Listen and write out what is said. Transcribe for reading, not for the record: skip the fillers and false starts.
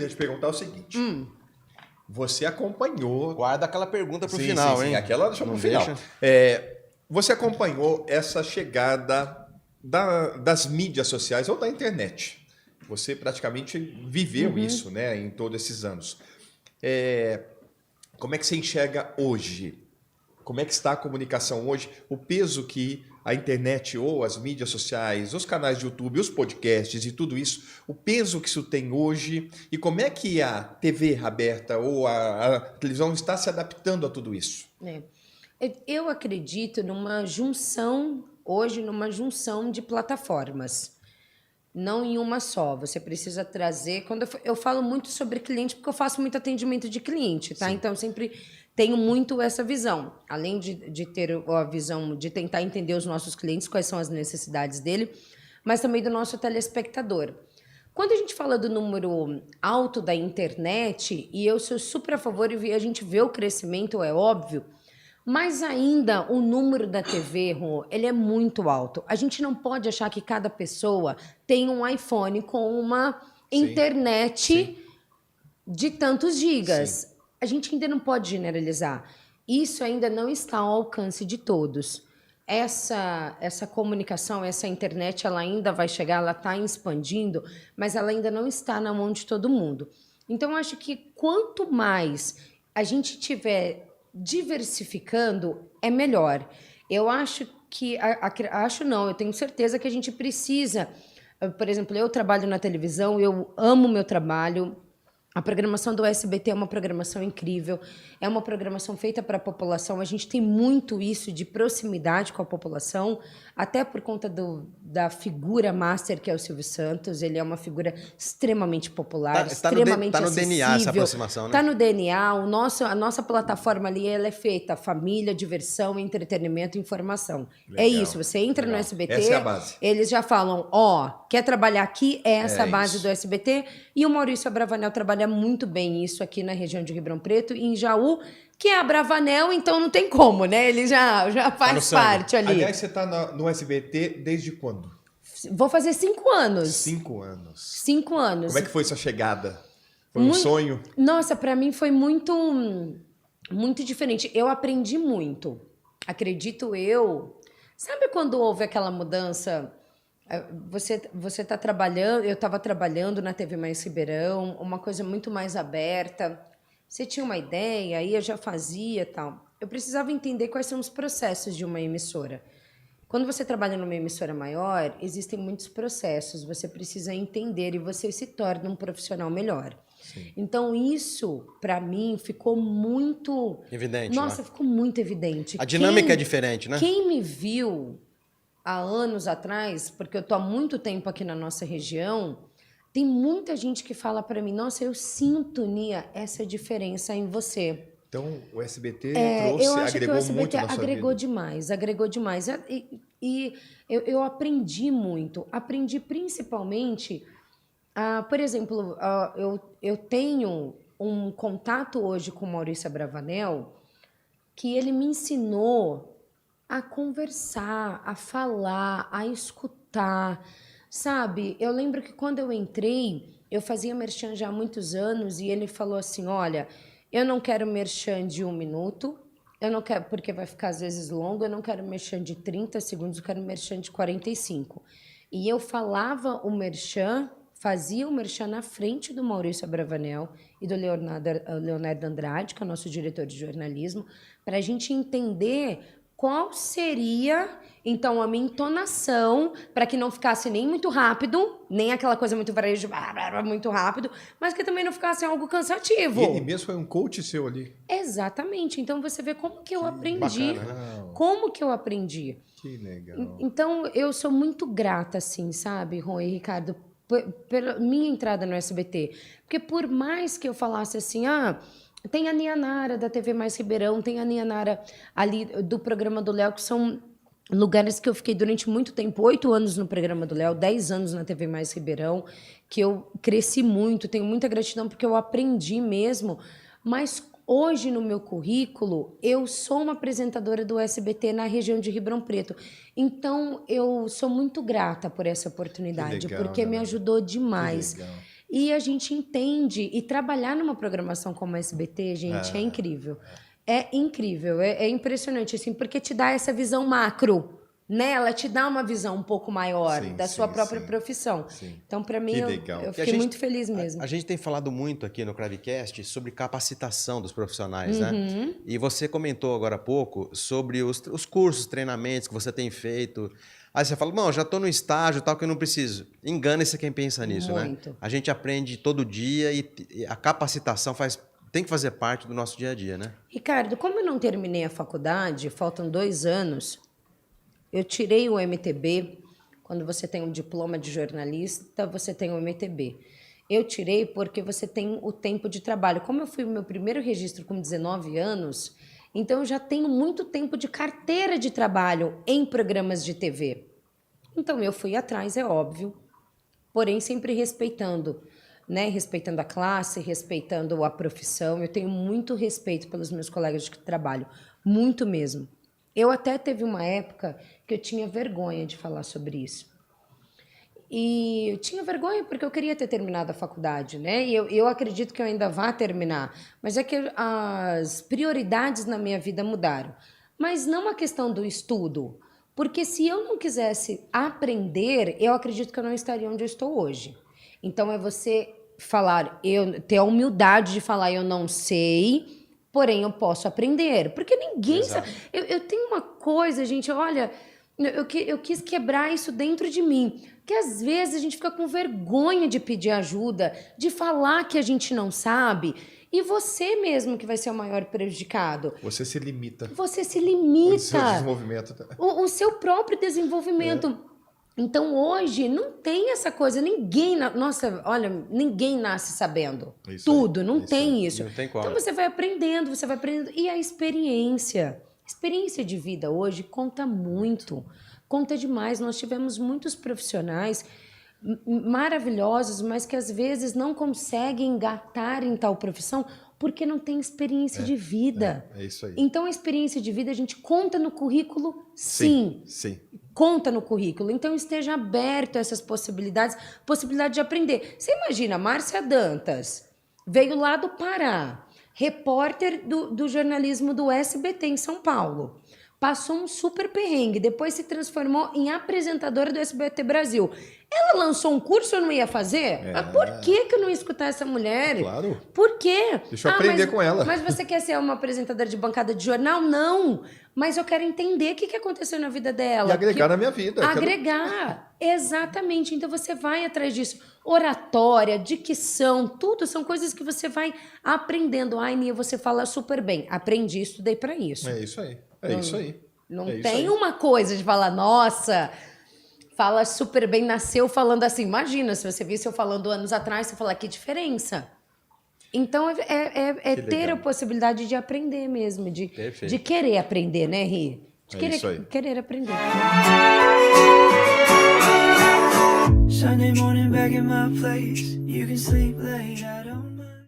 eu ia te perguntar o seguinte. Você acompanhou... Guarda aquela pergunta pro Sim, final, sim, hein? sim. Aquela deixa pro Não final. deixa. Você acompanhou essa chegada das mídias sociais ou da internet. Você praticamente viveu isso, né, em todos esses anos. Como é que você enxerga hoje? Como é que está a comunicação hoje? O peso que a internet ou as mídias sociais, os canais de YouTube, os podcasts e tudo isso, o peso que isso tem hoje e como é que a TV aberta ou a televisão está se adaptando a tudo isso? Eu acredito hoje numa junção de plataformas, não em uma só. Você precisa trazer... Eu falo muito sobre cliente, porque eu faço muito atendimento de cliente, tá? Sim. Então, eu sempre tenho muito essa visão. Além de ter a visão de tentar entender os nossos clientes, quais são as necessidades dele, mas também do nosso telespectador. Quando a gente fala do número alto da internet, e eu sou super a favor, e a gente vê o crescimento, é óbvio, mas ainda o número da TV, Rô, ele é muito alto. A gente não pode achar que cada pessoa tem um iPhone com uma internet de tantos gigas. Sim. A gente ainda não pode generalizar. Isso ainda não está ao alcance de todos. Essa comunicação, essa internet, ela ainda vai chegar, ela está expandindo, mas ela ainda não está na mão de todo mundo. Então, eu acho que quanto mais a gente tiver diversificando, é melhor. Eu acho que... eu tenho certeza que a gente precisa... Por exemplo, eu trabalho na televisão, eu amo o meu trabalho. A programação do SBT é uma programação incrível, é uma programação feita para a população. A gente tem muito isso de proximidade com a população, até por conta da figura master que é o Silvio Santos. Ele é uma figura extremamente popular, extremamente tá no acessível. DNA essa aproximação, né? Está no DNA. A nossa plataforma ali, ela é feita família, diversão, entretenimento e informação. Legal, é isso, você entra no SBT, essa é a base. eles já falam, quer trabalhar aqui? Essa é a base do SBT. E o Maurício Abravanel trabalha muito bem isso aqui na região de Ribeirão Preto e em Jaú, que é Abravanel, então não tem como, né? Ele já faz parte ali. Aliás, você está no SBT desde quando? Vou fazer 5 anos. 5 anos. 5 anos. Como é que foi sua chegada? Foi um sonho? Nossa, para mim foi muito diferente. Eu aprendi muito. Acredito eu. Sabe quando houve aquela mudança? Você tá trabalhando, eu estava trabalhando na TV Mais Ribeirão, uma coisa muito mais aberta. Você tinha uma ideia, aí eu já fazia tal. Eu precisava entender quais são os processos de uma emissora. Quando você trabalha numa emissora maior, existem muitos processos, você precisa entender e você se torna um profissional melhor. Sim. Então, isso, para mim, ficou muito... Evidente, Nossa, ficou muito evidente. A dinâmica é diferente, né? Quem me viu há anos atrás, porque eu estou há muito tempo aqui na nossa região, tem muita gente que fala para mim, nossa, eu sinto, Nia, essa diferença em você. Então, o SBT agregou muito na sua agregou vida. demais, agregou demais. E eu aprendi muito. Aprendi principalmente, por exemplo, eu tenho um contato hoje com o Maurício Abravanel que ele me ensinou a conversar, a falar, a escutar, sabe? Eu lembro que quando eu entrei, eu fazia merchan já há muitos anos e ele falou assim, olha, eu não quero merchan de 1 minuto, eu não quero, porque vai ficar às vezes longo, eu não quero merchan de 30 segundos, eu quero merchan de 45. E eu falava o merchan, fazia o merchan na frente do Maurício Abravanel e do Leonardo Andrade, que é o nosso diretor de jornalismo, para a gente entender qual seria, então, a minha entonação, para que não ficasse nem muito rápido, nem aquela coisa muito varejo, muito rápido, mas que também não ficasse algo cansativo. E ele mesmo foi um coach seu ali. Exatamente. Então, você vê como que eu aprendi. Bacana. Como que eu aprendi. Que legal. Então, eu sou muito grata, assim, sabe, Rô e Ricardo, pela minha entrada no SBT. Porque por mais que eu falasse assim, tem a Nianara da TV Mais Ribeirão, tem a Nianara ali do programa do Léo, que são lugares que eu fiquei durante muito tempo, 8 anos no programa do Léo, 10 anos na TV Mais Ribeirão, que eu cresci muito, tenho muita gratidão porque eu aprendi mesmo, mas hoje no meu currículo, eu sou uma apresentadora do SBT na região de Ribeirão Preto. Então, eu sou muito grata por essa oportunidade, Que legal, porque me ajudou demais. Que legal. E a gente entende, e trabalhar numa programação como a SBT, gente, é incrível. É incrível, é impressionante, assim, porque te dá essa visão macro, né? Ela te dá uma visão um pouco maior da sua própria profissão. Sim. Então, para mim, eu fiquei muito feliz mesmo. A gente tem falado muito aqui no Cravecast sobre capacitação dos profissionais, né? E você comentou agora há pouco sobre os cursos, treinamentos que você tem feito. Aí você fala, bom, já estou no estágio tal que eu não preciso. Engana-se quem pensa nisso, Muito. né? A gente aprende todo dia e a capacitação tem que fazer parte do nosso dia a dia, né? Ricardo, como eu não terminei a faculdade, faltam 2 anos, eu tirei o MTB. Quando você tem um diploma de jornalista, você tem o MTB. Eu tirei porque você tem o tempo de trabalho. Como eu fui o meu primeiro registro com 19 anos, então eu já tenho muito tempo de carteira de trabalho em programas de TV. Então eu fui atrás, é óbvio, porém sempre respeitando, né? Respeitando a classe, respeitando a profissão. Eu tenho muito respeito pelos meus colegas de trabalho, muito mesmo. Eu até teve uma época que eu tinha vergonha de falar sobre isso. E eu tinha vergonha porque eu queria ter terminado a faculdade, né? E eu acredito que eu ainda vá terminar. Mas é que as prioridades na minha vida mudaram. Mas não a questão do estudo. Porque se eu não quisesse aprender, eu acredito que eu não estaria onde eu estou hoje. Então é você falar, ter a humildade de falar, eu não sei, porém eu posso aprender. Porque ninguém sabe. Eu tenho uma coisa, gente, olha, eu quis quebrar isso dentro de mim. Porque às vezes a gente fica com vergonha de pedir ajuda, de falar que a gente não sabe. E você mesmo que vai ser o maior prejudicado. Você se limita. Você se limita. O seu desenvolvimento. O seu próprio desenvolvimento. Então, hoje, não tem essa coisa. Ninguém... Nossa, olha, ninguém nasce sabendo tudo. Não tem isso. Não tem como. Então, você vai aprendendo, você vai aprendendo. E a experiência. Experiência de vida hoje conta muito. Conta demais. Nós tivemos muitos profissionais maravilhosos, mas que às vezes não conseguem engatar em tal profissão porque não tem experiência de vida. É isso aí. Então, a experiência de vida a gente conta no currículo, sim. Conta no currículo. Então, esteja aberto a essas possibilidade de aprender. Você imagina, Márcia Dantas veio lá do Pará, repórter do jornalismo do SBT em São Paulo. Passou um super perrengue, depois se transformou em apresentadora do SBT Brasil. Ela lançou um curso, eu não ia fazer? Mas por que eu não ia escutar essa mulher? Claro. Por quê? Deixa eu aprender com ela. Mas você quer ser uma apresentadora de bancada de jornal? Não. Mas eu quero entender o que aconteceu na vida dela. E agregar na minha vida. Agregar. Exatamente. Então você vai atrás disso. Oratória, dicção, tudo são coisas que você vai aprendendo. Ai, Nia, você fala super bem. Aprendi, estudei para isso. É isso aí. É isso aí. Não tem uma coisa de falar, nossa, fala super bem, nasceu falando assim. Imagina, se você visse eu falando anos atrás, você falar que diferença. Então, ter a possibilidade de aprender mesmo, de querer aprender, né, Ri? De querer aprender. Sunday morning back in my place, you can sleep late.